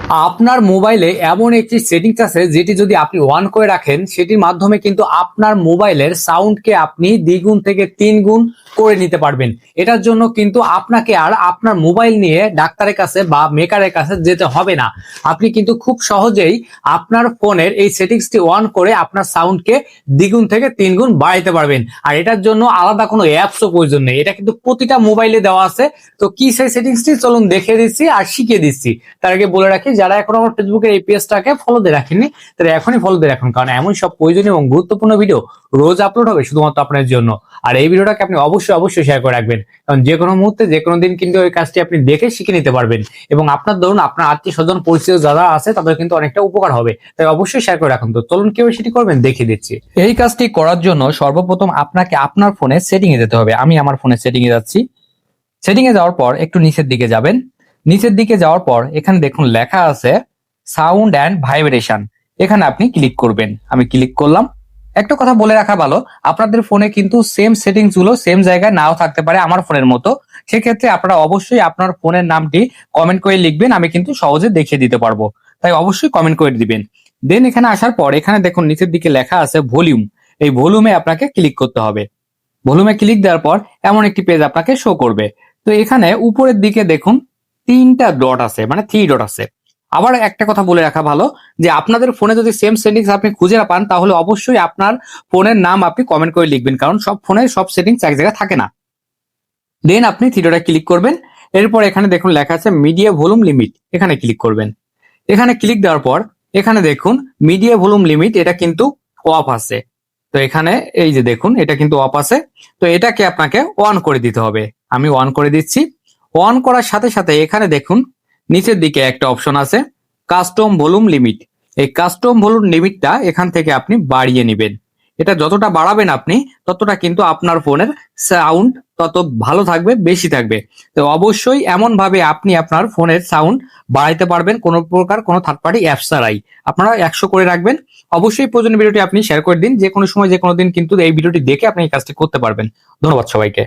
আপনার মোবাইলে এমন একটি সেটিংস আছে যেটি যদি আপনি অন করে রাখেন সেটির মাধ্যমে কিন্তু আপনার মোবাইলের সাউন্ডকে আপনি দ্বিগুণ থেকে 3 গুণ করে নিতে পারবেন। এটার জন্য কিন্তু আপনাকে আর আপনার মোবাইল নিয়ে ডাক্তারের কাছে বা মেকারের কাছে যেতে হবে না। আপনি কিন্তু খুব সহজেই আপনার ফোনের এই সেটিংসটি অন করে আপনার সাউন্ডকে দ্বিগুণ থেকে 3 গুণ বাড়াইতে পারবেন। আর এটার জন্য আলাদা কোনো অ্যাপসও প্রয়োজন নেই, এটা কিন্তু প্রতিটা মোবাইলে দেওয়া আছে। তো কি সেই সেটিংসটি চলুন দেখে দিচ্ছি আর শিখিয়ে দিচ্ছি। তার আগে বলে রাখি, যারা এখন আমার ফেসবুকের এই পেজটাকে ফলো দিয়ে রাখেননি তারা এখনই ফলো দিয়ে রাখুন, কারণ এমন সব প্রয়োজনীয় এবং গুরুত্বপূর্ণ ভিডিও রোজ আপলোড হবে শুধুমাত্র আপনার জন্য। আর এই ভিডিওটাকে আপনি অবশ্যই শেয়ার করে রাখবেন, কারণ যে কোনো মুহূর্তে যে কোনো দিন কিন্তু ওই কাজটি আপনি দেখে শিখে নিতে পারবেন এবং আপনার ধরুন আপনার আত্মীয় স্বজন পরিচিত যারা আছে তাদের কিন্তু অনেকটা উপকার হবে। তাই অবশ্যই শেয়ার করে রাখুন। তো চলুন কিভাবে সেটি করবেন দেখিয়ে দিচ্ছি। এই কাজটি করার জন্য সর্বপ্রথম আপনাকে আপনার ফোনে সেটিং এ যেতে হবে। আমি আমার ফোনে সেটিং এ যাচ্ছি। সেটিং এ যাওয়ার পর একটু নিচের দিকে যাবেন। নিচের দিকে যাওয়ার পর এখানে দেখুন লেখা আছে সাউন্ড অ্যান্ড ভাইব্রেশন, এখানে আপনি ক্লিক করবেন। আমি ক্লিক করলাম। একটা কথা বলে রাখা ভালো, আপনাদের ফোনে কিন্তু সেম সেটিংস গুলো সেম জায়গায় নাও থাকতে পারে আমার ফোনের মতো। সেক্ষেত্রে আপনারা অবশ্যই আপনার ফোনের নামটি কমেন্ট করে লিখবেন, আমি কিন্তু সহজে দেখিয়ে দিতে পারবো। তাই অবশ্যই কমেন্ট করে দিবেন। দেন এখানে আসার পর এখানে দেখুন নিচের দিকে লেখা আছে ভলিউম। এই ভলিউমে আপনাকে ক্লিক করতে হবে। ভলিউমে ক্লিক দেওয়ার পর এমন একটি পেজ আপনাকে শো করবে। তো এখানে উপরের দিকে দেখুন 3টা ডট আছে, মানে 3 ডট আছে। আবার একটা কথা বলে রাখা ভালো, যে আপনাদের ফোনে যদি সেম সেটিংস আপনি খুঁজে না পান তাহলে অবশ্যই আপনার ফোনের নাম আপনি কমেন্ট করে লিখবেন, কারণ সব ফোনে সব সেটিংস এক জায়গায় থাকে না। দেন আপনি 3 ডটে ক্লিক করবেন। এরপর এখানে দেখুন লেখা আছে মিডিয়া ভলিউম লিমিট, এখানে ক্লিক করবেন। এখানে ক্লিক দেওয়ার পর এখানে দেখুন মিডিয়া ভলিউম লিমিট এটা কিন্তু অফ আছে। তো এখানে এই যে দেখুন এটা কিন্তু অফ আছে। তো এটাকে আপনাকে অন করে দিতে হবে। আমি অন করে দিচ্ছি। অন করার সাথে সাথে এখানে দেখুন নিচের দিকে একটা অপশন আছে কাস্টম ভলিউম লিমিট। এই কাস্টম ভলিউম লিমিটটা এখান থেকে আপনি বাড়িয়ে নেবেন। এটা যতটা বাড়াবেন আপনি ততটা কিন্তু আপনার ফোনের সাউন্ড তত ভালো থাকবে, বেশি থাকবে। তো অবশ্যই এমন ভাবে আপনি আপনার ফোনের সাউন্ড বাড়াইতে পারবেন কোনো প্রকার কোনো থার্ড পার্টি অ্যাপস ছাড়াই। আপনারা 100 করে রাখবেন। অবশ্যই প্রয়োজনীয় ভিডিওটি আপনি শেয়ার করে দিন। যে কোনো সময় যে কোনো দিন কিন্তু এই ভিডিওটি দেখে আপনি এই কাজটি করতে পারবেন। ধন্যবাদ সবাইকে।